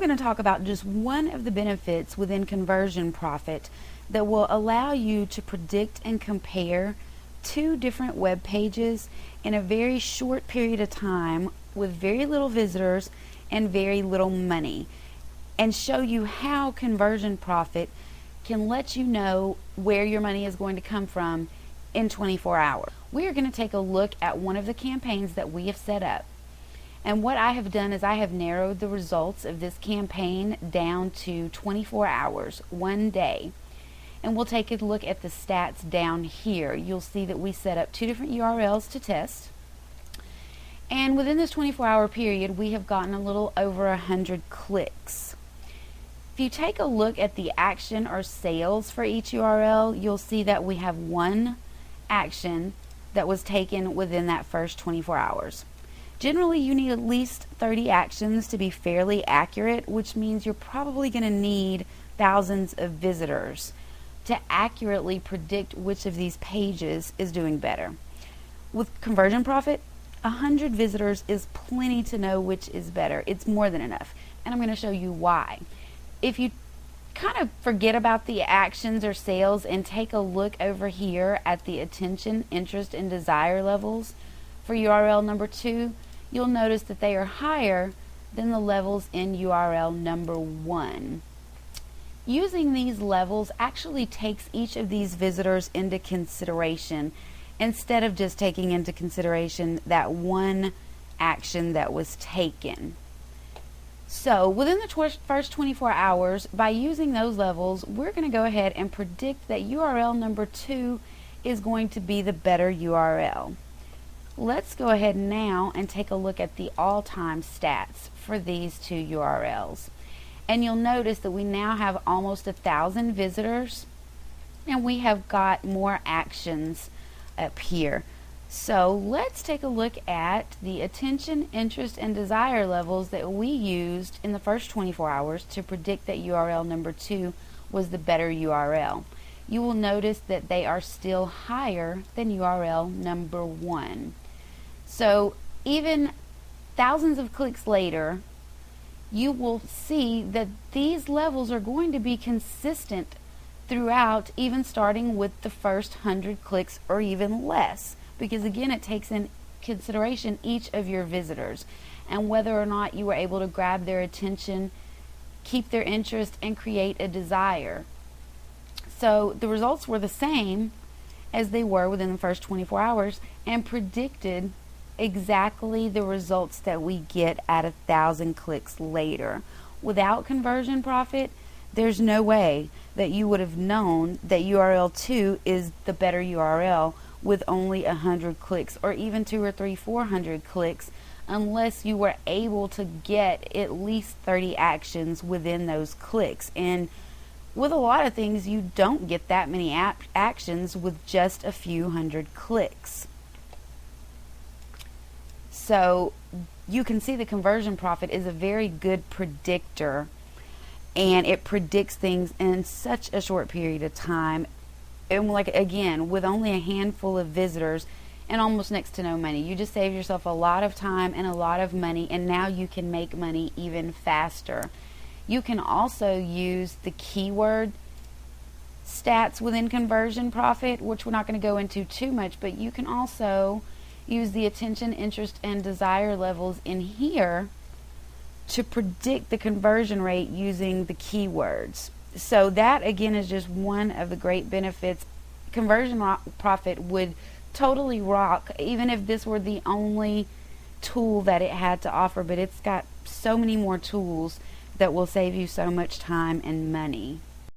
going to talk about just one of the benefits within Conversion Profit that will allow you to predict and compare two different web pages in a very short period of time with very little visitors and very little money, and show you how Conversion Profit can let you know where your money is going to come from in 24 hours. We are going to take a look at one of the campaigns that we have set up. And what I have done is I have narrowed the results of this campaign down to 24 hours, one day. And we'll take a look at the stats down here. You'll see that we set up two different URLs to test. And within this 24-hour period, we have gotten a little over 100 clicks. If you take a look at the action or sales for each URL, you'll see that we have one action that was taken within that first 24 hours. Generally, you need at least 30 actions to be fairly accurate, which means you're probably going to need thousands of visitors to accurately predict which of these pages is doing better. With Conversion Profit, 100 visitors is plenty to know which is better. It's more than enough, and I'm going to show you why. If you kind of forget about the actions or sales and take a look over here at the attention, interest, and desire levels for URL number 2, you'll notice that they are higher than the levels in URL number 1. Using these levels actually takes each of these visitors into consideration instead of just taking into consideration that one action that was taken. So within the first 24 hours, by using those levels, we're going to go ahead and predict that URL number 2 is going to be the better URL. Let's go ahead now and take a look at the all-time stats for these two URLs. And you'll notice that we now have almost 1,000 visitors, and we have got more actions up here. So let's take a look at the attention, interest, and desire levels that we used in the first 24 hours to predict that URL number 2 was the better URL. You will notice that they are still higher than URL number 1. So even thousands of clicks later, you will see that these levels are going to be consistent throughout, even starting with the first 100 clicks or even less, because again, it takes in consideration each of your visitors and whether or not you were able to grab their attention, keep their interest, and create a desire. So the results were the same as they were within the first 24 hours and predicted exactly the results that we get at 1,000 clicks later. Without Conversion Profit, there's no way that you would have known that URL 2 is the better URL with only 100 clicks or even 200 or 300, 400 clicks unless you were able to get at least 30 actions within those clicks. And with a lot of things, you don't get that many actions with just a few hundred clicks. So you can see the Conversion Profit is a very good predictor, and it predicts things in such a short period of time. And like again, with only a handful of visitors and almost next to no money, you just save yourself a lot of time and a lot of money, and now you can make money even faster. You can also use the keyword stats within Conversion Profit, which we're not going to go into too much, but you can also use the attention, interest, and desire levels in here to predict the conversion rate using the keywords. So that again is just one of the great benefits. Conversion Profit would totally rock even if this were the only tool that it had to offer, but it's got so many more tools that will save you so much time and money.